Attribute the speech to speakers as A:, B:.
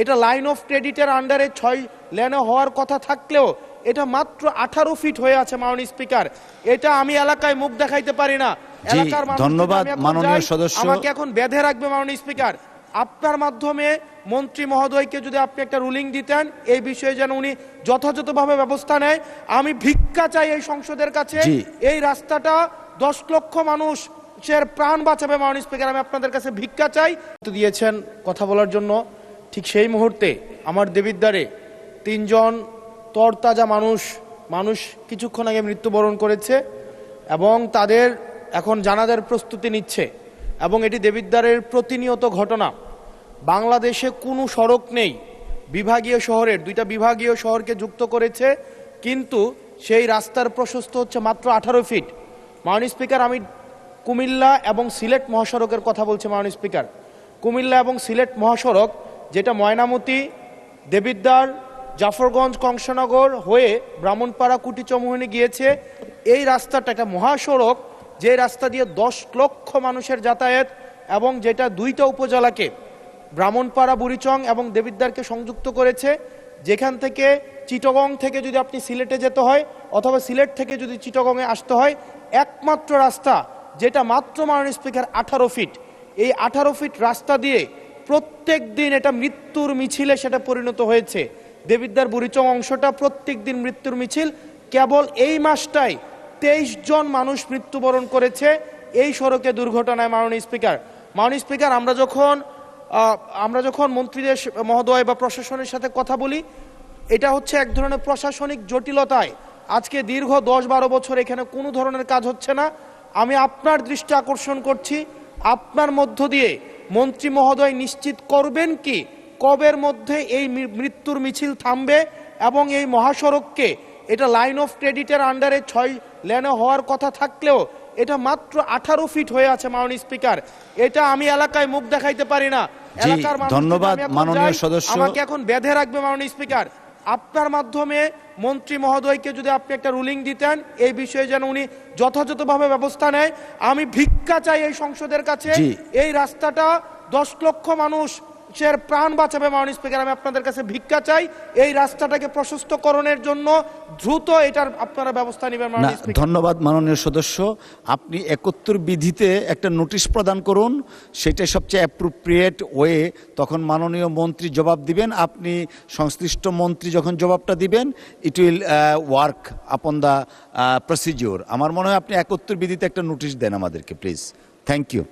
A: এটা line of ক্রেডিটের আন্ডারে 6 লেনে হওয়ার কথা থাকলেও এটা মাত্র 18 ফিট হয়ে আছে মাননীয় স্পিকার। এটা আমি এলাকায় মুখ দেখাইতে পারি না, এলাকার মানুষ
B: ধন্যবাদ মাননীয় সদস্য,
A: আমাকে এখন বেঁধে রাখবে মাননীয় স্পিকার। আপনার মাধ্যমে মন্ত্রী মহোদয়কে যদি আপনি একটা রুলিং দিতেন এই বিষয়ে যেন উনি যথাযথভাবে ব্যবস্থা নেয়। আমি ভিক্ষা চাই এই সংসদের কাছে, এই রাস্তাটা 10 লক্ষ মানুষের প্রাণ বাঁচাবে মাননীয় স্পিকার। আমি আপনাদের কাছে ভিক্ষা চাই। দিয়েছেন কথা বলার জন্য। ঠিক সেই মুহূর্তে আমার দেবিদ্বারে 3 জন তরতাজা মানুষ কিছুক্ষণ আগে মৃত্যুবরণ করেছে এবং তাদের এখন জানাজার প্রস্তুতি নিচ্ছে এবং এটি দেবিদ্বারের প্রতিনিয়ত ঘটনা। বাংলাদেশে কোনো সড়ক নেই, বিভাগীয় শহরের 2টা বিভাগীয় শহরকে যুক্ত করেছে, কিন্তু সেই রাস্তার প্রশস্ত হচ্ছে মাত্র 18 ফিট। মাননীয় স্পিকার, আমি কুমিল্লা এবং সিলেট মহাসড়কের কথা বলছি মাননীয় স্পিকার। কুমিল্লা এবং সিলেট মহাসড়ক যেটা ময়নামতি, দেবিদ্বার, জাফরগঞ্জ, কংসনগর হয়ে ব্রাহ্মণপাড়া, কুটিচমুহনী গিয়েছে, এই রাস্তাটা একটা মহাসড়ক যে রাস্তা দিয়ে 10 লক্ষ মানুষের যাতায়াত এবং যেটা 2টা উপজেলাকে ব্রাহ্মণপাড়া, বুড়িচং এবং দেবিদ্বারকে সংযুক্ত করেছে। যেখান থেকে চিটাগং থেকে যদি আপনি সিলেটে যেতে হয় অথবা সিলেট থেকে যদি চিটাগংয়ে আসতে হয়, একমাত্র রাস্তা যেটা মাত্র মাননীয় স্পিকার 18 ফিট। এই 18 ফিট রাস্তা দিয়ে প্রত্যেক দিন এটা মৃত্যুর মিছিলে সেটা পরিণত হয়েছে। দেবিদ্বার বুড়িচং অংশটা প্রত্যেক দিন মৃত্যুর মিছিল। কেবল এই মাসটাই 23 জন মানুষ মৃত্যুবরণ করেছে এই সড়কে দুর্ঘটনায় মাননীয় স্পিকার। আমরা যখন মন্ত্রীদের মহোদয় বা প্রশাসনের সাথে কথা বলি, এটা হচ্ছে এক ধরনের প্রশাসনিক জটিলতায় আজকে দীর্ঘ 10-12 বছর এখানে কোনো ধরনের কাজ হচ্ছে না। আমি আপনার দৃষ্টি আকর্ষণ করছি, আপনার মধ্য দিয়ে মন্ত্রী মহোদয় নিশ্চিত করবেন কি কবের মধ্যে এই মৃত্যুর মিছিল থামবে এবং এই মহাসড়ককে এটা লাইন অফ ক্রেডিটের আন্ডারে 6 লেনে হওয়ার কথা থাকলেও এটা মাত্র 18 ফিট হয়ে আছে মাননীয় স্পিকার। এটা আমি এলাকায় মুখ দেখাইতে পারি না, এলাকার মানুষ।
B: ধন্যবাদ মাননীয় সদস্য,
A: আমাকে এখন বেঁধে রাখবে মাননীয় স্পিকার। আপনার মাধ্যমে মন্ত্রী মহোদয়কে যদি আপনি একটা রুলিং দিতেন এই বিষয়ে যেন উনি যথাযথভাবে ব্যবস্থা নেয়। আমি ভিক্ষা চাই এই সংসদের কাছে, এই রাস্তাটা 10 লক্ষ মানুষের প্রাণ বাঁচাবে মাননীয় স্পিকার। আমি আপনাদের কাছে ভিক্ষা চাই, এই রাস্তাটাকে প্রশস্তকরণের জন্য দ্রুত এটার আপনারা ব্যবস্থা নেবেন মাননীয় স্পিকার।
B: ধন্যবাদ মাননীয় সদস্য। আপনি 71 বিধিতে একটা নোটিশ প্রদান করুন, সেটা সবচেয়ে অ্যাপ্রোপ্রিয়েট ওয়ে। তখন মাননীয় মন্ত্রী জবাব দিবেন, আপনি সংশ্লিষ্ট মন্ত্রী যখন জবাবটা দিবেন, it will work upon the procedure. আমার মনে হয় আপনি 71 বিধিতে একটা নোটিশ দেন আমাদেরকে, প্লিজ। Thank you.